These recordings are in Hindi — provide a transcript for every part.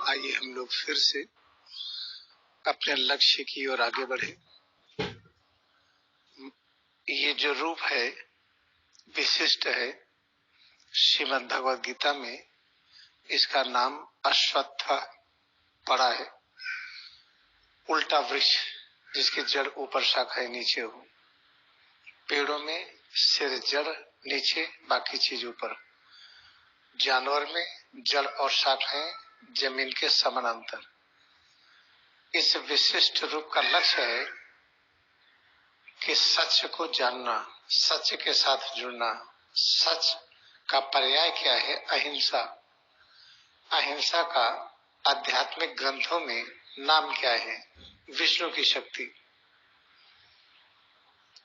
आइए हम लोग फिर से अपने लक्ष्य की ओर आगे बढ़े। ये जो रूप है विशिष्ट है श्रीमद् भगवद गीता में, इसका नाम अश्वत्थ पड़ा है। उल्टा वृक्ष जिसकी जड़ ऊपर शाखाएं नीचे हो। पेड़ों में सिर जड़ नीचे, बाकी चीज ऊपर। जानवर में जड़ और शाखाएं जमीन के समानांतर। इस विशिष्ट रूप का लक्ष्य है कि सच को जानना, सच के साथ जुड़ना। सच का पर्याय क्या है? अहिंसा। अहिंसा का आध्यात्मिक ग्रंथों में नाम क्या है? विष्णु की शक्ति।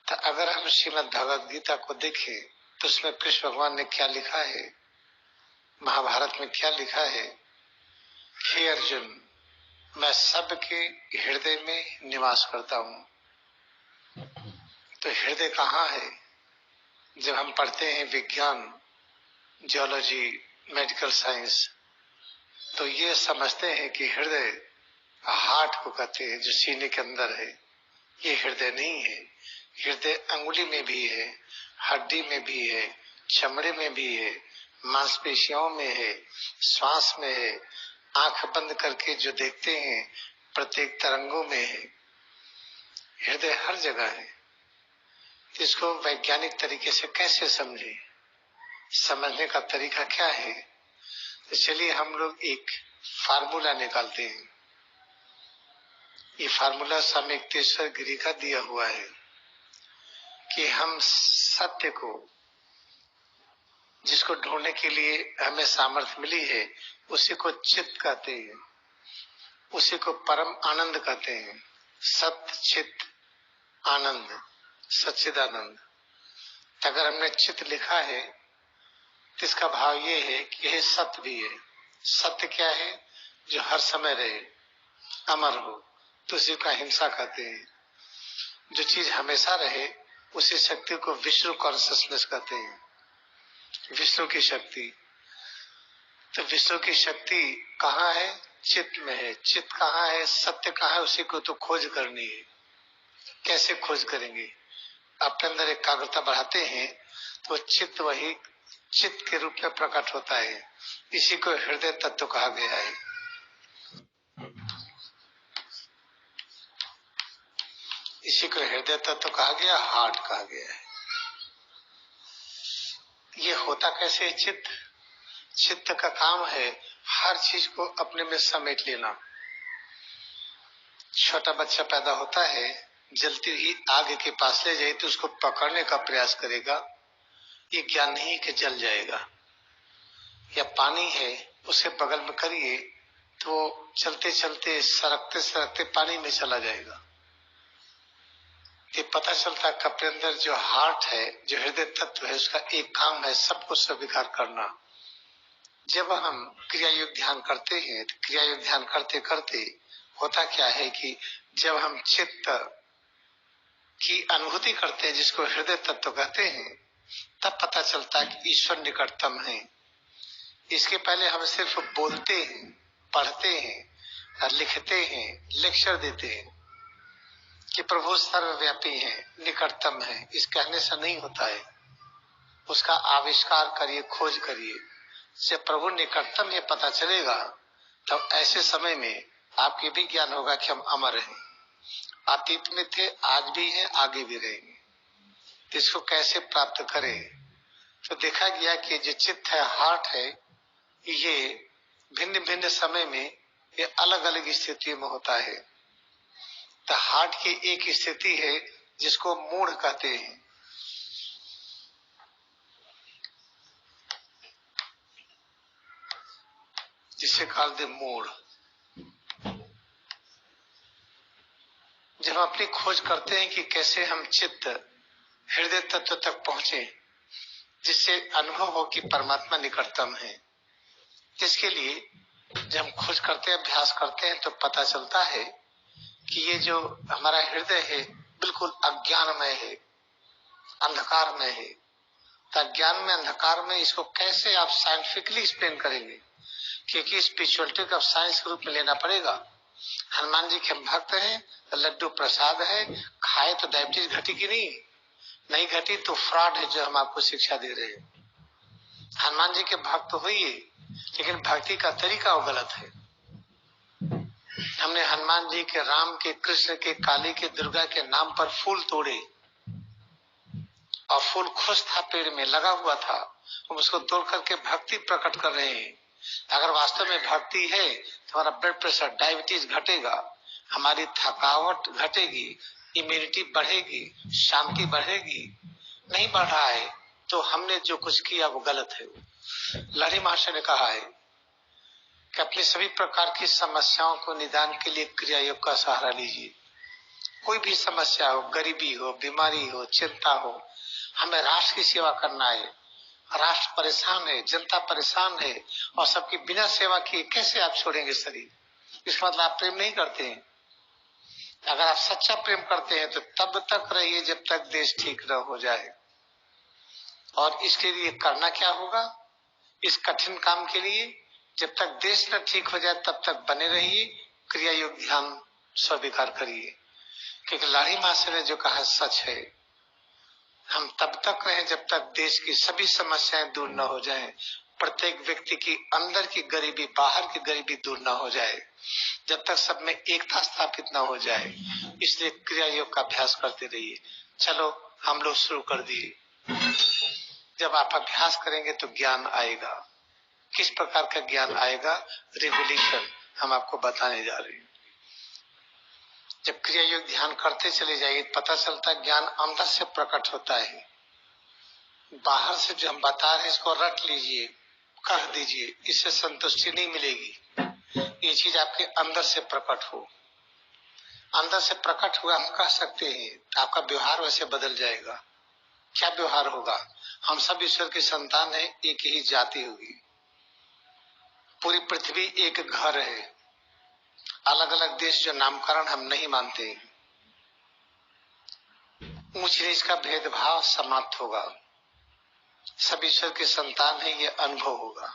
तो अगर हम श्रीमद् भगवद गीता को देखें तो उसमें कृष्ण भगवान ने क्या लिखा है, महाभारत में क्या लिखा है? हे अर्जुन, मैं सबके हृदय में निवास करता हूं। तो हृदय कहाँ है? जब हम पढ़ते हैं विज्ञान, जियोलॉजी, मेडिकल साइंस, तो ये समझते हैं कि हृदय हार्ट को कहते हैं, जो सीने के अंदर है। ये हृदय नहीं है। हृदय अंगुली में भी है, हड्डी में भी है, चमड़े में भी है, मांसपेशियों में है, श्वास में है, आंख बंद करके जो देखते हैं प्रत्येक तरंगों में है। हृदय हर जगह है। इसको वैज्ञानिक तरीके से कैसे समझे? समझने का तरीका क्या है? तो चलिए हम लोग एक फार्मूला निकालते हैं। ये फार्मूला स्वामी युक्तेश्वर गिरी का दिया हुआ है कि हम सत्य को, जिसको ढूंढने के लिए हमें सामर्थ्य मिली है, उसी को चित्त कहते हैं, उसी को परम आनंद कहते हैं। सत्य, चित्त, आनंद, सच्चिदानंद। अगर हमने चित्त लिखा है तो इसका भाव ये है कि यह सत्य भी है। सत्य क्या है? जो हर समय रहे, अमर हो, तो उसी को अहिंसा कहते हैं। जो चीज हमेशा रहे उसी शक्ति को विष्णु कॉन्सियसनेस कहते हैं, विष्णु की शक्ति। तो विष्णु की शक्ति कहाँ है? चित्त में है। चित्त कहाँ है? सत्य कहाँ है? उसी को तो खोज करनी है। कैसे खोज करेंगे? अपने अंदर एकाग्रता बढ़ाते हैं तो चित्त वही चित्त के रूप में प्रकट होता है। इसी को हृदय तत्व कहा गया है। इसी को हृदय तत्व कहा गया, हार्ट कहा गया है। ये होता कैसे है? चित्त। चित्त का काम है हर चीज को अपने में समेट लेना। छोटा बच्चा पैदा होता है, जलती हुई आग के पास ले जाए तो उसको पकड़ने का प्रयास करेगा। ये ज्ञान नहीं कि जल जाएगा। या पानी है, उसे बगल में करिए तो चलते चलते सरकते सरकते पानी में चला जाएगा। ये पता चलता है अपने अंदर जो हार्ट है, जो हृदय तत्व है, उसका एक काम है सबको स्वीकार करना। जब हम क्रिया योग ध्यान करते हैं तो क्रिया योग ध्यान करते करते होता क्या है कि जब हम चित्त की अनुभूति करते हैं, जिसको हृदय तत्व कहते हैं, तब पता चलता है कि ईश्वर निकटतम है। इसके पहले हम सिर्फ बोलते हैं, पढ़ते हैं, लिखते हैं, लेक्चर देते हैं कि प्रभु सर्वव्यापी है, निकटतम है। इस कहने से नहीं होता है। उसका आविष्कार करिए, खोज करिए। जब प्रभु निकटतम ये पता चलेगा तब ऐसे समय में आपके भी ज्ञान होगा कि हम अमर हैं। अतीत में थे, आज भी हैं, आगे भी रहेंगे। तो इसको कैसे प्राप्त करें? तो देखा गया कि जो चित्त है, हार्ट है, ये भिन्न भिन्न समय में ये अलग अलग स्थितियों में होता है। तो हार्ट की एक स्थिति है जिसको मूढ़ कहते हैं। जिसे कहते मूढ़। जब हम अपनी खोज करते हैं कि कैसे हम चित्त हृदय तत्व तक पहुंचे, जिससे अनुभव हो कि परमात्मा निकटतम है, इसके लिए जब हम खोज करते हैं, अभ्यास करते हैं, तो पता चलता है कि ये जो हमारा हृदय है बिल्कुल अज्ञानमय है, अंधकारमय है। तो अज्ञान में, अंधकार में इसको कैसे आप साइंटिफिकली एक्सप्लेन करेंगे क्योंकि स्पिरिचुअलिटी को साइंस के रूप में लेना पड़ेगा। हनुमान जी के भक्त हैं तो लड्डू प्रसाद है, खाए तो डायबिटीज घटेगी नहीं घटी तो फ्रॉड है जो हम आपको शिक्षा दे रहे हैं। हनुमान जी के भक्त होइए, लेकिन भक्ति का तरीका वो गलत है। हमने हनुमान जी के, राम के, कृष्ण के, काली के, दुर्गा के नाम पर फूल तोड़े और फूल खुश था, पेड़ में लगा हुआ था, हम उसको तोड़ करके भक्ति प्रकट कर रहे हैं। अगर वास्तव में भक्ति है तो हमारा ब्लड प्रेशर, डायबिटीज घटेगा, हमारी थकावट घटेगी, इम्यूनिटी बढ़ेगी, शांति बढ़ेगी। नहीं बढ़ रहा है तो हमने जो कुछ किया वो गलत है। लहरी महाशय ने कहा है कि अपनी सभी प्रकार की समस्याओं को निदान के लिए क्रिया योग का सहारा लीजिए। कोई भी समस्या हो, गरीबी हो, बीमारी हो, चिंता हो, हमें राष्ट्र की सेवा करना है। राष्ट्र परेशान है, जनता परेशान है और सबकी बिना सेवा किए कैसे आप छोड़ेंगे शरीर? इसका मतलब आप प्रेम नहीं करते हैं। अगर आप सच्चा प्रेम करते हैं तो तब तक रहिए जब तक देश ठीक न हो जाए। और इसके लिए करना क्या होगा? इस कठिन काम के लिए जब तक देश न ठीक हो जाए तब तक बने रहिए, क्रिया योग ध्यान स्वीकार करिए। क्योंकि लाड़ी महाशय ने जो कहा सच है, हम तब तक रहें जब तक देश की सभी समस्याएं दूर न हो जाएं, प्रत्येक व्यक्ति की अंदर की गरीबी, बाहर की गरीबी दूर न हो जाए, जब तक सब में एकता स्थापित न हो जाए। इसलिए क्रिया योग का अभ्यास करते रहिए। चलो हम लोग शुरू कर दिए। जब आप अभ्यास करेंगे तो ज्ञान आएगा। किस प्रकार का ज्ञान आएगा? रेवोल्यूशन हम आपको बताने जा रहे हैं। जब क्रिया योग ध्यान करते चले जाइए, पता चलता है ज्ञान अंदर से प्रकट होता है। बाहर से जो हम बता रहे हैं इसको रट लीजिए, कह दीजिए, इससे संतुष्टि नहीं मिलेगी। ये चीज आपके अंदर से प्रकट हो। अंदर से प्रकट हुआ हम कह सकते हैं, आपका व्यवहार वैसे बदल जाएगा। क्या व्यवहार होगा? हम सब ईश्वर के संतान हैं, एक ही जाति होगी। पूरी पृथ्वी एक घर है। अलग अलग देश जो नामकरण हम नहीं मानते। ऊंच नीच का भेदभाव समाप्त होगा। सब ईश्वर के संतान है, ये अनुभव होगा।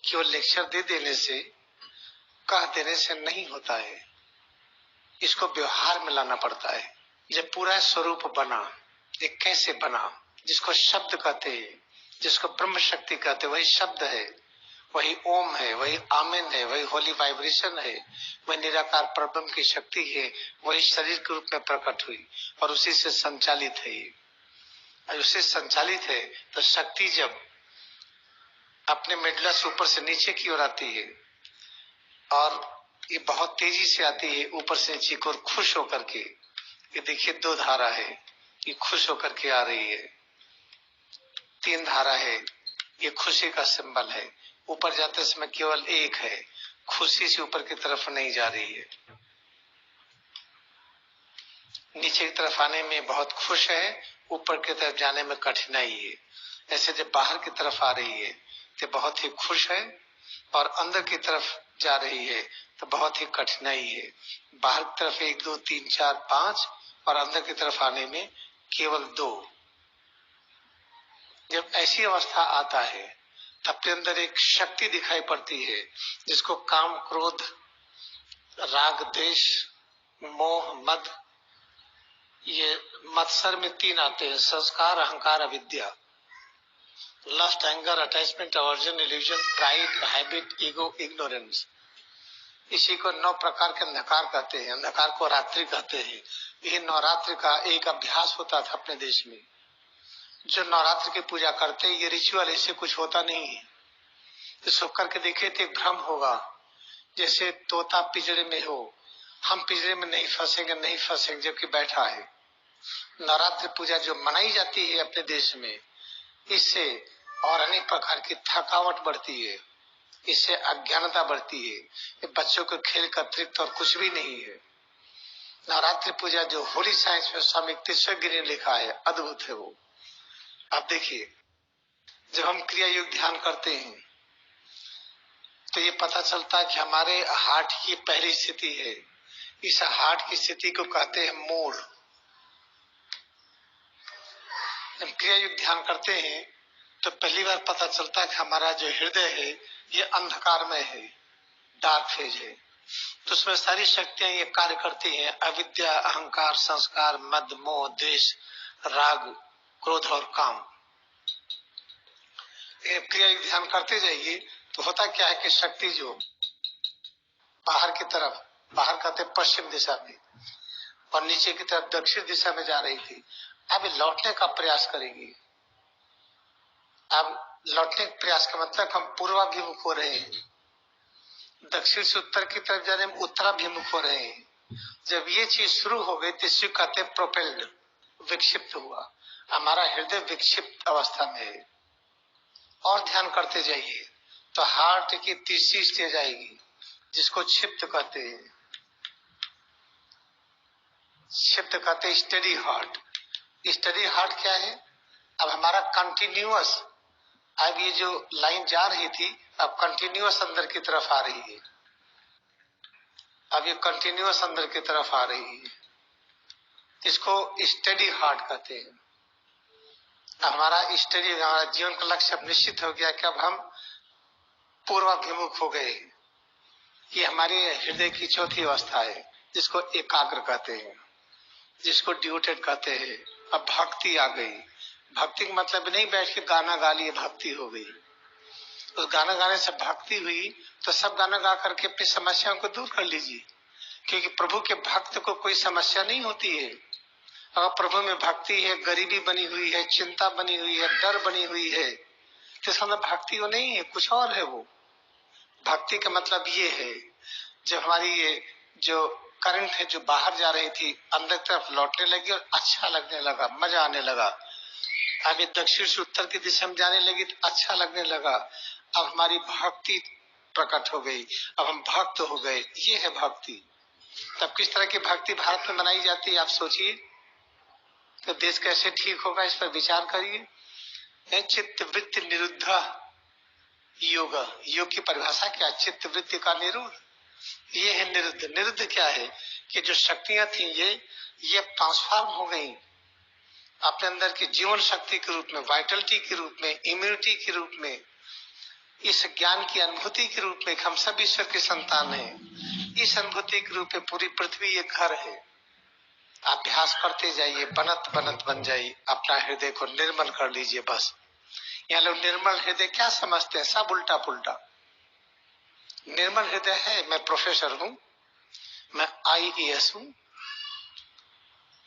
केवल लेक्चर दे देने से, कह देने से नहीं होता है, इसको व्यवहार में लाना पड़ता है। जब पूरा स्वरूप बना, ये कैसे बना? जिसको शब्द कहते हैं, जिसको ब्रह्म शक्ति कहते हैं, वही शब्द है, वही ओम है, वही आमेन है, वही होली वाइब्रेशन है, वही निराकार परब्रह्म की शक्ति है, वही शरीर के रूप में प्रकट हुई और उसी से संचालित है। ये उससे संचालित है तो शक्ति जब अपने मिडला से ऊपर से नीचे की ओर आती है और ये बहुत तेजी से आती है ऊपर से नीचे की ओर, खुश होकर के। ये देखिए 2 धारा है, ये खुश होकर के आ रही है। 3 धारा है, ये खुशी का सिंबल है। ऊपर जाते समय केवल 1 है, खुशी से ऊपर की तरफ नहीं जा रही है। नीचे की तरफ आने में बहुत खुश है, ऊपर की तरफ जाने में कठिनाई है। ऐसे जब बाहर की तरफ आ रही है तो बहुत ही खुश है और अंदर की तरफ जा रही है तो बहुत ही कठिनाई है। बाहर की तरफ 1 2 3 4 5 और अंदर की तरफ आने में केवल 2। जब ऐसी अवस्था आता है तब के अंदर एक शक्ति दिखाई पड़ती है जिसको काम, क्रोध, राग, द्वेष, मोह, मद, ये मत्सर में 3 आते हैं। संस्कार, अहंकार, अविद्या। Lust, anger, attachment, aversion, illusion, pride, habit, ego, ignorance. इसी को 9 प्रकार के अंधकार कहते हैं। अंधकार को रात्रि कहते हैं। यह नवरात्रि का एक अभ्यास होता था अपने देश में। जो नवरात्र की पूजा करते, ये रिचुअल ऐसे कुछ होता नहीं है। इसको करके देखे तो भ्रम होगा, जैसे तोता पिंजरे में हो। हम पिंजरे में नहीं फंसेंगे जबकि बैठा है। नवरात्रि पूजा जो मनाई जाती है अपने देश में, इससे और अनेक प्रकार की थकावट बढ़ती है, इससे अज्ञानता बढ़ती है। ये बच्चों के खेल का अतिरिक्त और कुछ भी नहीं है। नवरात्रि पूजा जो होली साइंस में स्वामी तीर्थगिरी ने लिखा है, अद्भुत है वो। आप देखिए, जब हम क्रिया योग ध्यान करते हैं तो ये पता चलता है कि हमारे हार्ट की पहली स्थिति है। इस हार्ट की स्थिति को कहते हैं मूड। जब क्रिया योग ध्यान करते हैं तो पहली बार पता चलता है कि हमारा जो हृदय है ये अंधकार में है, डार्क फेज है। तो उसमें सारी शक्तियां ये कार्य करती हैं, अविद्या, अहंकार, संस्कार, मद, मोह, द्वेष, राग, क्रोध और काम। क्रिया ध्यान करते जाइए तो होता क्या है कि शक्ति जो बाहर की तरफ, बाहर कहते पश्चिम दिशा में और नीचे की तरफ दक्षिण दिशा में जा रही थी, अब लौटने का प्रयास करेगी। अब लौटने का प्रयास का मतलब हम पूर्वाभिमुख हो रहे हैं, दक्षिण से उत्तर की तरफ जा रहे हैं, उत्तराभिमुख हो रहे हैं। जब ये चीज शुरू हो गई तो इसे कहते हैं प्रोपेल्ड, विक्षिप्त हुआ। हमारा हृदय विक्षिप्त अवस्था में है। और ध्यान करते जाइए तो हार्ट की तीसरी स्टेज आएगी जिसको क्षिप्त कहते हैं। क्षिप्त कहते हैं स्टडी हार्ट। स्टडी हार्ट क्या है? अब हमारा कंटिन्यूअस, अब ये जो लाइन जा रही थी अब कंटिन्यूअस अंदर की तरफ आ रही है। अब ये कंटिन्यूअस अंदर की तरफ आ रही है, इसको स्टडी हार्ट कहते हैं। हमारा स्टडी, हमारा जीवन का लक्ष्य अब निश्चित हो गया कि अब हम पूर्वाभिमुख हो गए। ये हमारे हृदय की चौथी अवस्था है जिसको एकाग्र कहते हैं, जिसको ड्यूटेड कहते हैं। अब भक्ति आ गई। भक्ति का मतलब नहीं बैठ के गाना गा लिए भक्ति हो गई। उस गाना गाने से भक्ति हुई तो सब गाना गा करके अपनी समस्याओं को दूर कर लीजिए, क्योंकि प्रभु के भक्त को कोई समस्या नहीं होती है। अगर प्रभु में भक्ति है, गरीबी बनी हुई है, चिंता बनी हुई है, डर बनी हुई है, तो इसका मतलब भक्ति वो नहीं है, कुछ और है। वो भक्ति का मतलब ये है जब हमारी ये जो करंट है जो बाहर जा रही थी अंदर तरफ लौटने लगी और अच्छा लगने लगा, मजा आने लगा। अब ये दक्षिण से उत्तर की दिशा में जाने लगी तो अच्छा लगने लगा। अब हमारी भक्ति प्रकट हो गई, अब हम भक्त हो गए। ये है भक्ति। तब किस तरह की भक्ति भारत में मनाई जाती है आप सोचिए, तो देश कैसे ठीक होगा इस पर विचार करिए। चित्त वृत्ति निरुद्ध योग। योग की परिभाषा क्या? चित्त वृत्ति का निरोध। ये है निरुद्ध। निरुद्ध क्या है कि जो शक्तियां थी ये ट्रांसफॉर्म हो गई अपने अंदर की जीवन शक्ति के रूप में, वाइटलिटी के रूप में, इम्यूनिटी के रूप में, इस ज्ञान की अनुभूति के रूप में। हम सब ईश्वर के संतान हैं। इस अनुभूति के रूप में पूरी पृथ्वी एक घर है। अभ्यास करते जाइए, बनत बनत बन जाइए। अपना हृदय को निर्मल कर लीजिए। बस यहाँ लोग निर्मल हृदय क्या समझते हैं? सब उल्टा पुल्टा। निर्मल हृदय है, मैं प्रोफेसर हूं, मैं IAS हूं,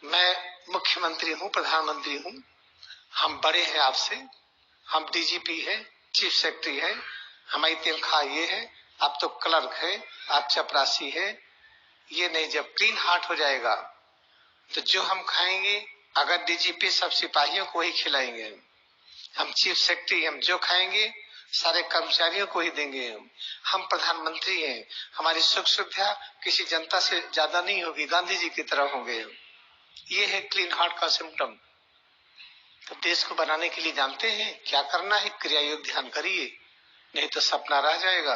मैं मुख्यमंत्री हूं, प्रधानमंत्री हूं, हम बड़े हैं आपसे, हम DGP है, चीफ सेक्रेटरी है, हमारी तनख्वाह ये है, आप तो क्लर्क है, आप चपरासी है। ये नहीं। जब क्लीन हार्ट हो जाएगा तो जो हम खाएंगे, अगर DGP सब सिपाहियों को ही खिलाएंगे, हम चीफ सेक्रेटरी, हम जो खाएंगे सारे कर्मचारियों को ही देंगे। हम प्रधानमंत्री हैं, हमारी सुख सुविधा किसी जनता से ज्यादा नहीं होगी, गांधी जी की तरह होंगे। ये है क्लीन हार्ट का सिम्टम। तो देश को बनाने के लिए जानते हैं क्या करना है? क्रिया योग ध्यान करिए, नहीं तो सपना रह जाएगा।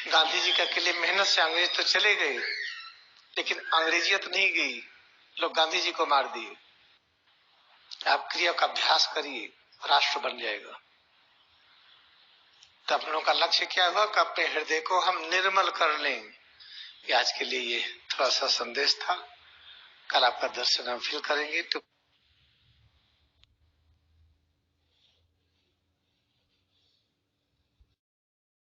गांधी जी का के लिए मेहनत से अंग्रेज तो चले गए, लेकिन अंग्रेजियत नहीं गई। लोग गांधी जी को मार दिए। आप क्रिया का अभ्यास करिए, राष्ट्र बन जाएगा। तब हम लोगों का लक्ष्य क्या हुआ कि अपने हृदय को हम निर्मल कर लें। आज के लिए ये थोड़ा सा संदेश था। कल आपका दर्शन हम फिर करेंगे। तो